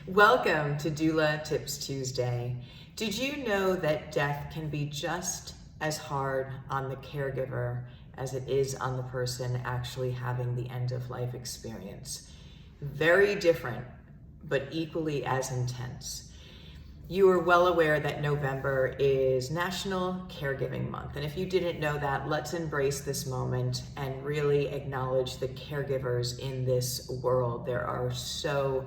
Welcome to Doula Tips Tuesday. Did you know that death can be just as hard on the caregiver as it is on the person actually having the end of life experience? Very different, but equally as intense. You are well aware that November is National Caregiving Month. And if you didn't know that, let's embrace this moment and really acknowledge the caregivers in this world. There are so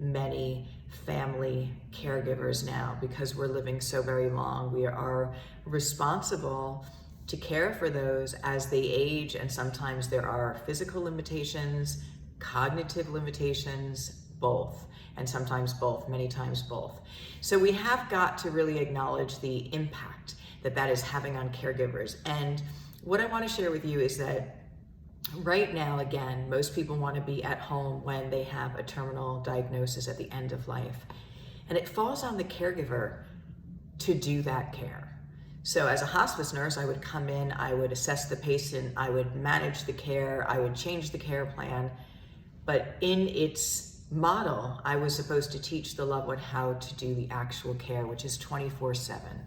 many family caregivers now because we're living so very long. We are responsible to care for those as they age, and sometimes there are physical limitations, cognitive limitations, both, and sometimes both, many times both. So we have got to really acknowledge the impact that that is having on caregivers. And what I want to share with you is that right now, again, most people want to be at home when they have a terminal diagnosis at the end of life. And it falls on the caregiver to do that care. So as a hospice nurse, I would come in, I would assess the patient, I would manage the care, I would change the care plan. But in its model, I was supposed to teach the loved one how to do the actual care, which is 24/7.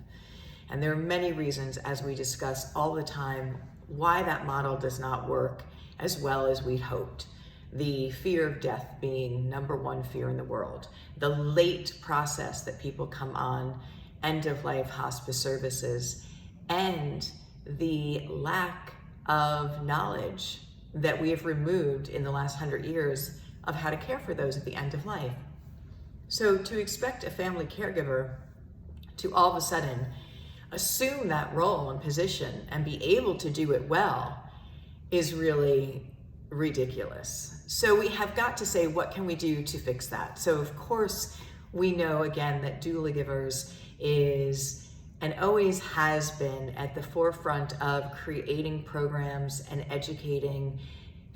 And there are many reasons, as we discuss all the time, why that model does not work as well as we'd hoped. The fear of death being number one fear in the world. The late process that people come on end of life hospice services, and the lack of knowledge that we have removed in the last 100 years of how to care for those at the end of life. So to expect a family caregiver to all of a sudden assume that role and position and be able to do it well is really ridiculous. So we have got to say, what can we do to fix that? So of course, we know again that Doulagivers is and always has been at the forefront of creating programs and educating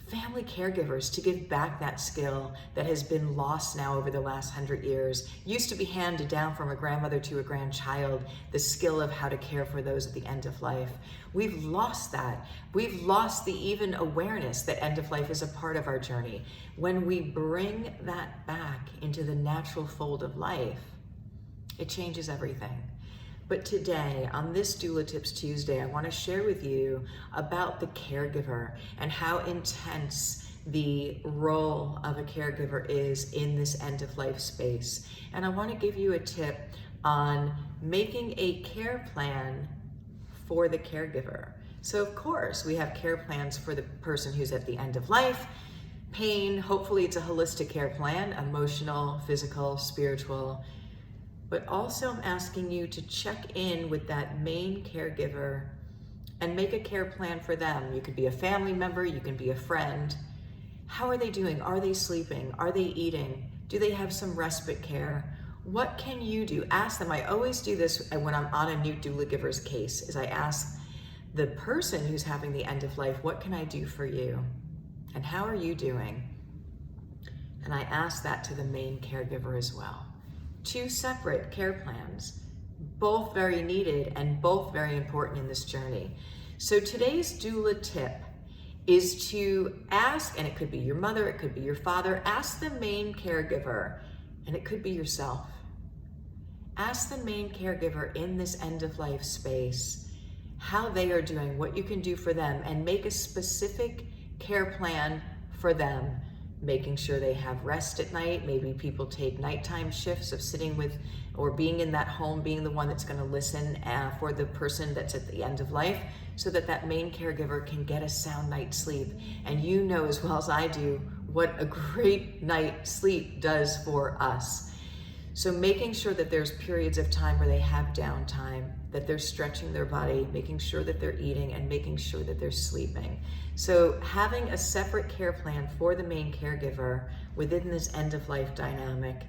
family caregivers to give back that skill that has been lost now over the last 100 years. Used to be handed down from a grandmother to a grandchild, the skill of how to care for those at the end of life. We've lost that. We've lost the even awareness that end of life is a part of our journey. When we bring that back into the natural fold of life, it changes everything. But today, on this Doula Tips Tuesday, I want to share with you about the caregiver and how intense the role of a caregiver is in this end-of-life space. And I want to give you a tip on making a care plan for the caregiver. So of course, we have care plans for the person who's at the end of life, pain. Hopefully it's a holistic care plan, emotional, physical, spiritual. But also I'm asking you to check in with that main caregiver and make a care plan for them. You could be a family member, you can be a friend. How are they doing? Are they sleeping? Are they eating? Do they have some respite care? What can you do? Ask them. I always do this when I'm on a new Doulagiver's case, is I ask the person who's having the end of life, what can I do for you? And how are you doing? And I ask that to the main caregiver as well. Two separate care plans, both very needed and both very important in this journey. So today's doula tip is to ask, and it could be your mother, it could be your father, ask the main caregiver, and it could be yourself. Ask the main caregiver in this end of life space how they are doing, what you can do for them, and make a specific care plan for them. Making sure they have rest at night. Maybe people take nighttime shifts of sitting with or being in that home, being the one that's going to listen for the person that's at the end of life, so that that main caregiver can get a sound night's sleep. And you know as well as I do what a great night's sleep does for us. So making sure that there's periods of time where they have downtime, that they're stretching their body, making sure that they're eating, and making sure that they're sleeping. So having a separate care plan for the main caregiver within this end-of-life dynamic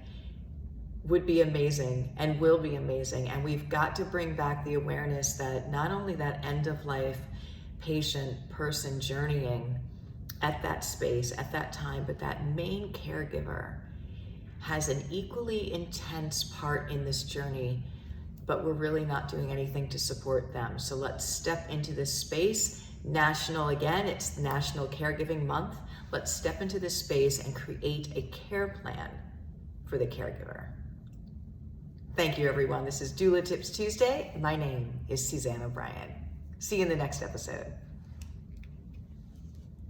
would be amazing and will be amazing. And we've got to bring back the awareness that not only that end-of-life patient, person journeying at that space, at that time, but that main caregiver has an equally intense part in this journey, but we're really not doing anything to support them. So let's step into this space. National, again, it's National Caregiving Month. Let's step into this space and create a care plan for the caregiver. Thank you, everyone. This is Doula Tips Tuesday. My name is Suzanne O'Brien. See you in the next episode.